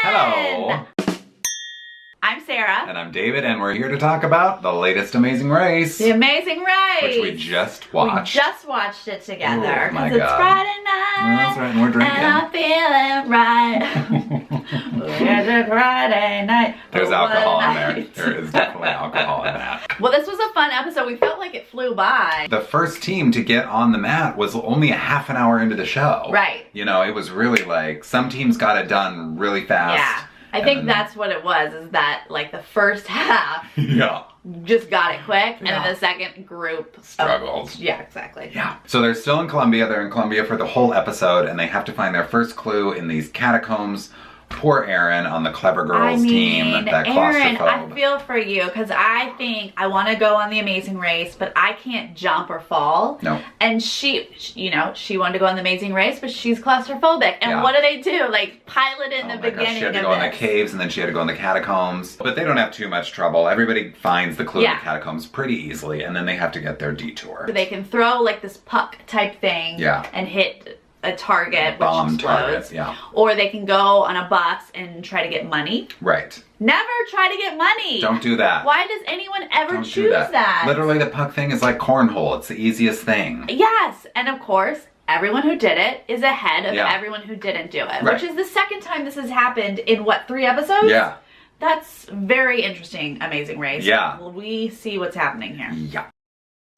Hello. I'm Sarah. And I'm David, and we're here to talk about the latest Amazing Race. The Amazing Race. Which we just watched. We just watched it together. Oh my Because it's God. Friday night. That's right, and we're drinking. And I'm feeling right. It's a Friday night. There's alcohol in there. Night. There is definitely alcohol in that. Well, this was a fun episode. We felt like it flew by. The first team to get on the mat was only a half an hour into the show. Right. You know, it was really like, some teams got it done really fast. Yeah. I think that's what it was, is that like the first half Yeah. just got it quick, and Yeah. then the second group Struggled. Yeah, exactly. Yeah. So they're still in Colombia. They're in Colombia for the whole episode, and they have to find their first clue in these catacombs. Poor Aaron on the Clever Girls team. That Aaron, claustrophobe. I feel for you, because I think I want to go on the Amazing Race, but I can't jump or fall. No. And she wanted to go on the Amazing Race, but she's claustrophobic. And Yeah. what do? Like, pilot in the Oh my beginning gosh, she had to of go in the this. caves, and then she had to go in the catacombs. But they don't have too much trouble. Everybody finds the clue in Yeah. the catacombs pretty easily, and then they have to get their detour. So they can throw like this puck type thing and hit a target, Bomb which target, explodes. yeah. Or they can go on a bus and try to get money. Right. Never try to get money. Don't do that. Why does anyone ever Don't do choose that? Literally, the puck thing is like cornhole. It's the easiest thing. Yes, and of course, everyone who did it is ahead of Yeah. everyone who didn't do it, Right. which is the second time this has happened in, what, 3 episodes? Yeah. That's very interesting, Amazing Race. Yeah. Will we see what's happening here? Yeah.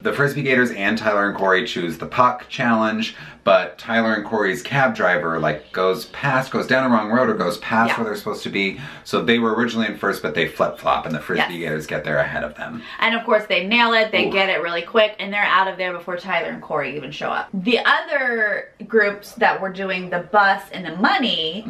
The Frisbee Gators and Tyler and Corey choose the puck challenge, but Tyler and Corey's cab driver goes down a wrong road or goes past where they're supposed to be. So they were originally in first, but they flip-flop, and the Frisbee Gators get there ahead of them. And of course they nail it, they get it really quick, and they're out of there before Tyler and Corey even show up. The other groups that were doing the bus and the money,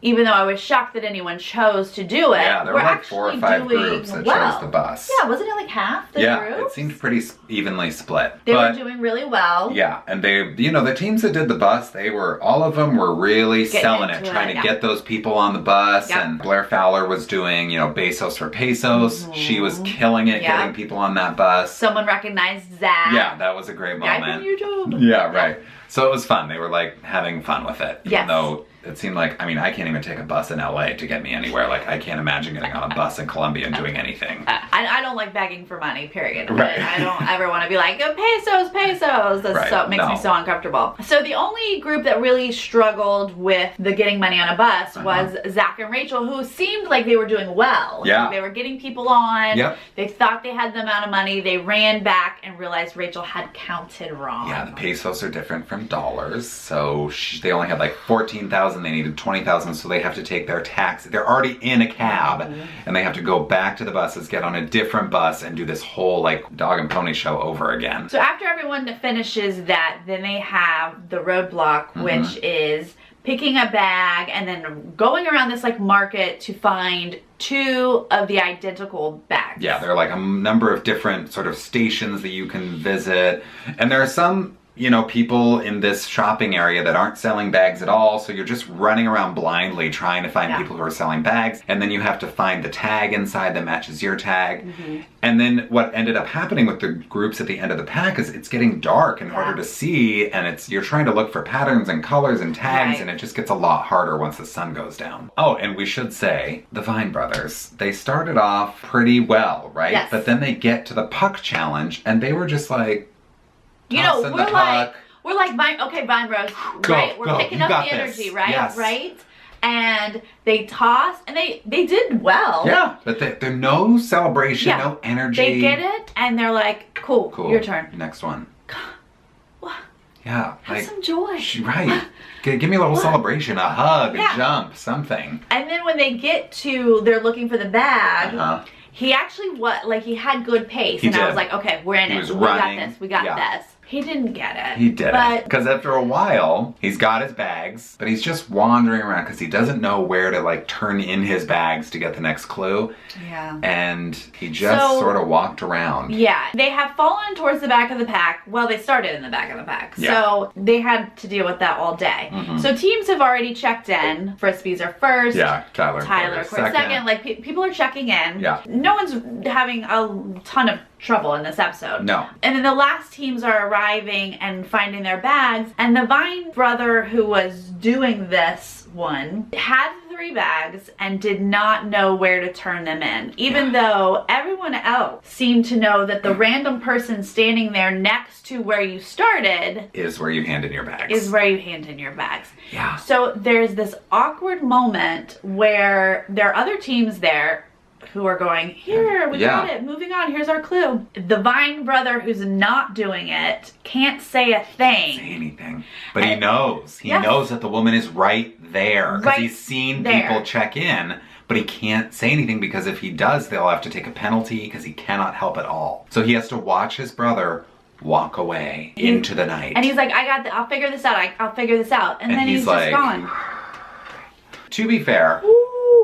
even though I was shocked that anyone chose to do it, Yeah, there were like 4 or 5 groups that chose the bus. Yeah, wasn't it like half the groups? It seemed pretty evenly split. They were doing really well. Yeah, and they, the teams that did the bus, all of them were really selling it, trying to get those people on the bus. And Blair Fowler was doing, BESOS for PESOS. She was killing it, getting people on that bus. Someone recognized Zach. Yeah, that was a great moment. Guy from YouTube. Yeah, right. So it was fun. They were like having fun with it. Even though it seemed like, I can't even take a bus in LA to get me anywhere. Like, I can't imagine getting on a bus in Colombia and doing anything. I don't like begging for money, period. Right. I don't ever want to be like, pesos. That makes me so uncomfortable. So the only group that really struggled with the getting money on a bus was Zach and Rachel, who seemed like they were doing well. Yeah. They were getting people on. Yep. They thought they had the amount of money. They ran back and realized Rachel had counted wrong. Yeah, the pesos are different from dollars. So they only had like 14,000. They needed 20,000, so they have to take their taxi. They're already in a cab, and they have to go back to the buses, get on a different bus, and do this whole like dog and pony show over again. So after everyone finishes that, then they have the roadblock, which is picking a bag and then going around this like market to find 2 of the identical bags. Yeah, there are like a number of different sort of stations that you can visit, and there are some people in this shopping area that aren't selling bags at all, so you're just running around blindly trying to find people who are selling bags, and then you have to find the tag inside that matches your tag. And then what ended up happening with the groups at the end of the pack is it's getting dark and harder to see, and you're trying to look for patterns and colors and tags, and it just gets a lot harder once the sun goes down. Oh, and we should say, the Vine brothers, they started off pretty well, right? Yes. But then they get to the puck challenge, and they were just like, we're like Vine Bros, right? We're picking up the energy, right? Yes. Right? And they toss, and they did well. Yeah, but there's no celebration, no energy. They get it, and they're like, cool, your turn. Next one. What? Yeah. Have some joy. Right. Give me a little celebration, a hug, a jump, something. And then when they get to, they're looking for the bag, he actually, he had good pace. I was like, okay, we're in it. We got this. He didn't get it. He didn't. Because after a while, he's got his bags, but he's just wandering around because he doesn't know where to like turn in his bags to get the next clue. Yeah. And he just sort of walked around. Yeah. They have fallen towards the back of the pack. Well, they started in the back of the pack. Yeah. So they had to deal with that all day. So teams have already checked in. Frisbees are first. Yeah. Tyler, second. Like people are checking in. Yeah. No one's having a ton of trouble in this episode. No. And then the last teams are arriving and finding their bags, and the Vine brother who was doing this one, had 3 bags and did not know where to turn them in, even though everyone else seemed to know that the random person standing there next to where you started is where you hand in your bags. Is where you hand in your bags. Yeah. So there's this awkward moment where there are other teams there who are going, here, we got it, moving on, here's our clue. The Vine brother who's not doing it can't say a thing. Say anything. But he knows. He knows that the woman is right there. Because he's seen people check in, but he can't say anything because if he does, they'll have to take a penalty because he cannot help at all. So he has to watch his brother walk away into the night. And he's like, I'll figure this out, I'll figure this out. And then he's like, just gone. To be fair,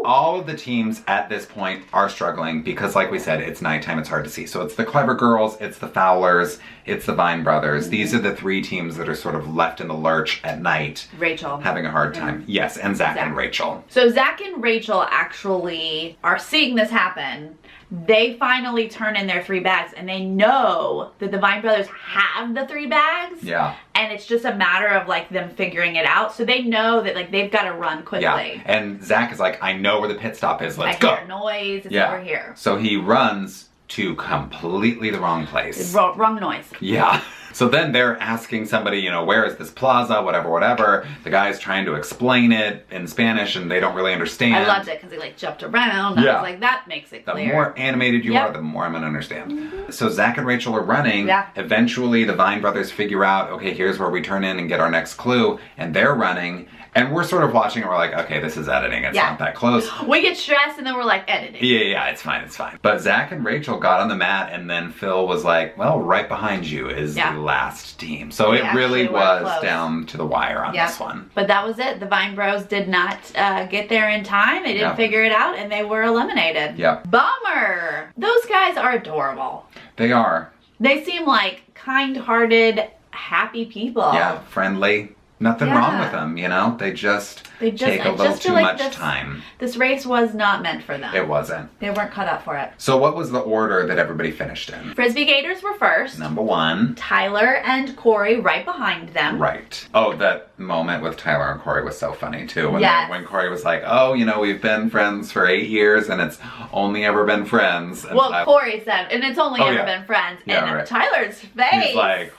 all of the teams at this point are struggling because, like we said, it's nighttime, it's hard to see. So it's the Clever Girls, it's the Fowlers, it's the Vine Brothers. These are the 3 teams that are sort of left in the lurch at night. Rachel. Having a hard time. Yes, and Zach and Rachel. So Zach and Rachel actually are seeing this happen. They finally turn in their 3 bags and they know that the Vine Brothers have the 3 bags. Yeah. And it's just a matter of like them figuring it out. So they know that like they've got to run quickly. Yeah. And Zach is like, I know where the pit stop is. Let's go. I hear noise. It's over here. So he runs to completely the wrong place. Wrong noise. Yeah. So then they're asking somebody, you know, where is this plaza, whatever. The guy's trying to explain it in Spanish and they don't really understand. I loved it because he like jumped around. I was like, that makes it clear. The more animated you are, the more I'm going to understand. So Zach and Rachel are running. Yeah. Eventually the Vine Brothers figure out, okay, here's where we turn in and get our next clue. And they're running. And we're sort of watching and we're like, okay, this is editing. It's not that close. We get stressed and then we're like, editing. Yeah, it's fine. But Zach and Rachel got on the mat and then Phil was like, well, right behind you is the last team. So it really was down to the wire on this one. But that was it. The Vine Bros did not get there in time. They didn't figure it out and they were eliminated. Yep. Bummer. Those guys are adorable. They are. They seem like kind-hearted, happy people. Yeah, friendly. Nothing wrong with them, you know? They just take a little too much time. This race was not meant for them. It wasn't. They weren't cut out for it. So what was the order that everybody finished in? Frisbee Gators were first. Number 1. Tyler and Corey right behind them. Right. Oh, that moment with Tyler and Corey was so funny too. When Corey was like, oh, you know, we've been friends for 8 years and it's only ever been friends. And Corey said, and it's only ever been friends. And Tyler's face. He's like...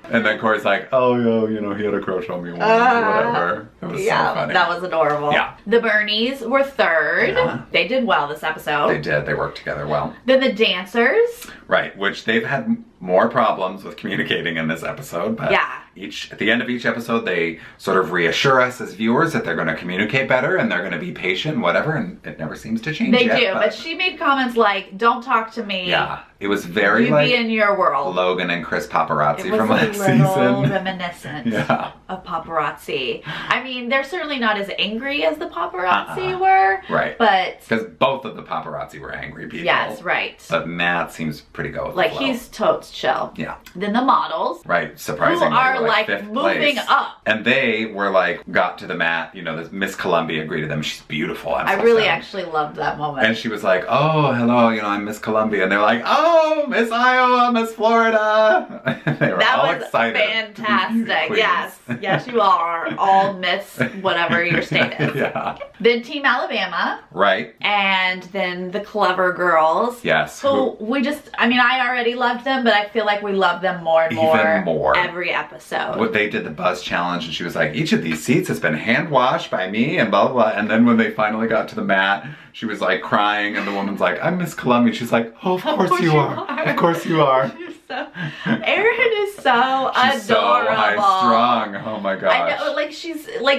And then Corey's like, oh, you know, he had a crush on me once, whatever. It was so funny. That was adorable. Yeah. The Bernies were third. Yeah. They did well this episode. They did. They worked together well. Then the dancers. Right, which they've had more problems with communicating in this episode. But at the end of each episode, they sort of reassure us as viewers that they're going to communicate better and they're going to be patient and whatever, and it never seems to change They do, but she made comments like, don't talk to me. Yeah, it was very be in your world. Logan and Chris Paparazzi from last season. It was a little reminiscent of Paparazzi. I mean, they're certainly not as angry as the Paparazzi were. Right. But... because both of the Paparazzi were angry people. Yes, right. But Matt seems pretty go with like the flow. He's totes chill. Yeah. Then the models. Right, surprisingly. Who are like fifth moving place. up. And they were like, got to the mat, you know, this Miss Columbia greeted them. She's beautiful. I really actually loved that moment. And she was like, oh, hello, you know, I'm Miss Columbia. And they're like, oh, Miss Iowa, Miss Florida. They were all excited. That was fantastic. Yes. Yes, you are all Miss whatever your state is. Yeah. Then Team Alabama. Right. And then the Clever Girls. Yes. Who we just, I mean, I already loved them, but I feel like we love them more and more. Even more. Every episode. What they did the buzz challenge and she was like, each of these seats has been hand washed by me and blah, blah, blah. And then when they finally got to the mat, she was like crying and the woman's like, I'm Miss Columbia. She's like, oh, of course you are. Of course you are. Erin is so she's adorable. So high strung. Oh my gosh. I know, like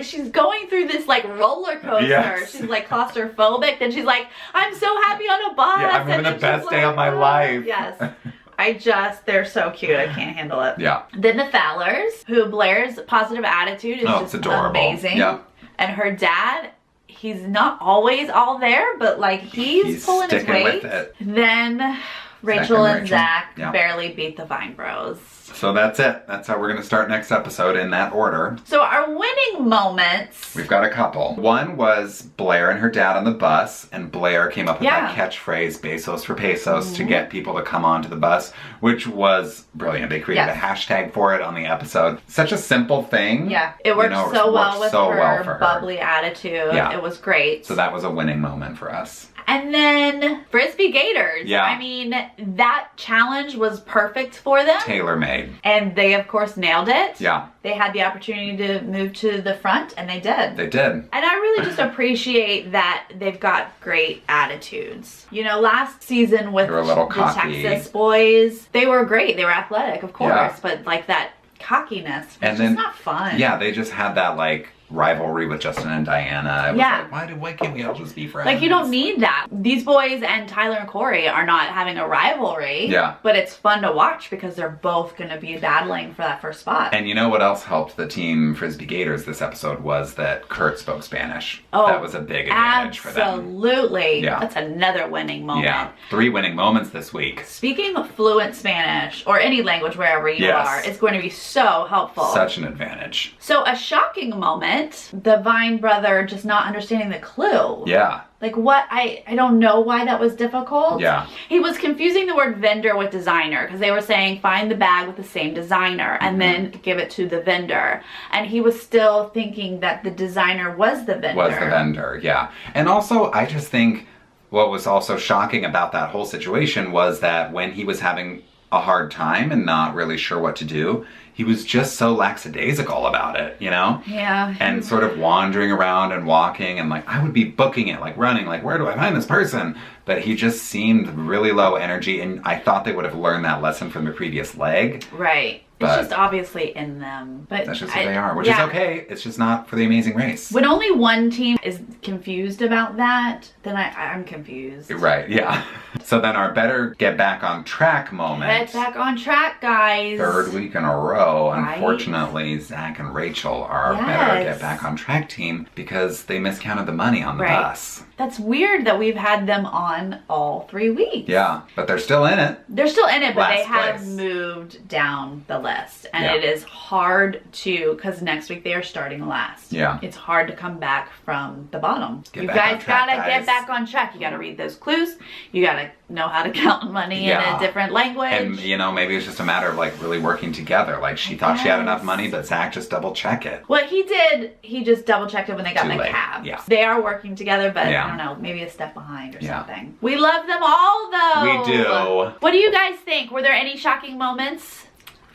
she's going through this like roller coaster. Yes. She's like claustrophobic, and she's like, I'm so happy on a bus. Yeah, I'm having the best day of my life. Yes. They're so cute. I can't handle it. Yeah. Then the Fowlers, who Blair's positive attitude is just amazing. Yeah. And her dad, he's not always all there, but like he's pulling his weight. With it. Then Rachel and Rachel. Zach Yeah. barely beat the Vine Bros. So that's it. That's how we're going to start next episode in that order. So our winning moments. We've got a couple. One was Blair and her dad on the bus, and Blair came up with that catchphrase, BESOS for PESOS, to get people to come onto the bus, which was brilliant. They created a hashtag for it on the episode. Such a simple thing. Yeah, it worked so well with her bubbly attitude. Yeah. It was great. So that was a winning moment for us. And then Frisbee Gators. Yeah. I mean, that challenge was perfect for them. Tailor-made. And they, of course, nailed it. Yeah. They had the opportunity to move to the front, and they did. They did. And I really just appreciate that they've got great attitudes. You know, last season with the Texas boys, they were great. They were athletic, of course, but like that cockiness was just not fun. Yeah, they just had that like rivalry with Justin and Diana. It was like, why can't we all just be friends? Like, you don't need that. These boys and Tyler and Corey are not having a rivalry. Yeah. But it's fun to watch because they're both going to be battling for that first spot. And you know what else helped the team Frisbee Gators this episode was that Kurt spoke Spanish. Oh, that was a big advantage for them. Absolutely. Yeah. That's another winning moment. Yeah. 3 winning moments this week. Speaking of fluent Spanish, or any language wherever you are, it's going to be so helpful. Such an advantage. So a shocking moment, the Vine brother just not understanding the clue. Yeah. Like what, I don't know why that was difficult. Yeah. He was confusing the word vendor with designer because they were saying find the bag with the same designer and then give it to the vendor. And he was still thinking that the designer was the vendor. Was the vendor, yeah. And also, I just think what was also shocking about that whole situation was that when he was having a hard time and not really sure what to do, he was just so lackadaisical about it, you know? Yeah. And sort of wandering around and walking and like, I would be booking it, like running, like where do I find this person? But he just seemed really low energy, and I thought they would have learned that lesson from the previous leg. Right. But it's just obviously in them. But that's just who they are, which is okay. It's just not for the Amazing Race. When only one team is confused about that, then I'm confused. Right, yeah. So then our better get back on track moment. Get back on track, guys. 3rd week in a row. Right? Unfortunately, Zach and Rachel are our better get back on track team because they miscounted the money on the bus. That's weird that we've had them on all 3 weeks. Yeah, but they're still in it. They're still in it, but they have place. Moved down the list. And it is hard to, because next week they are starting last. Yeah. It's hard to come back from the bottom. Get you back guys on track, gotta get back on track. You gotta read those clues. You gotta know how to count money in a different language. And, you know, maybe it's just a matter of, like, really working together. Like, she thought she had enough money, but Zach just double-check it. What he did, he just double-checked it when they got in the cab. Yeah. They are working together, but I don't know, maybe a step behind or something. We love them all, though. We do. What do you guys think? Were there any shocking moments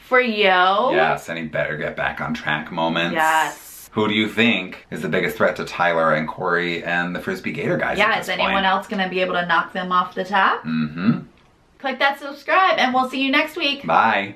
for you? Yes, any better get back on track moments. Yes. Who do you think is the biggest threat to Tyler and Corey and the Frisbee Gator guys at this is anyone else going to be able to knock them off the top? Mm-hmm. Click that subscribe, and we'll see you next week. Bye.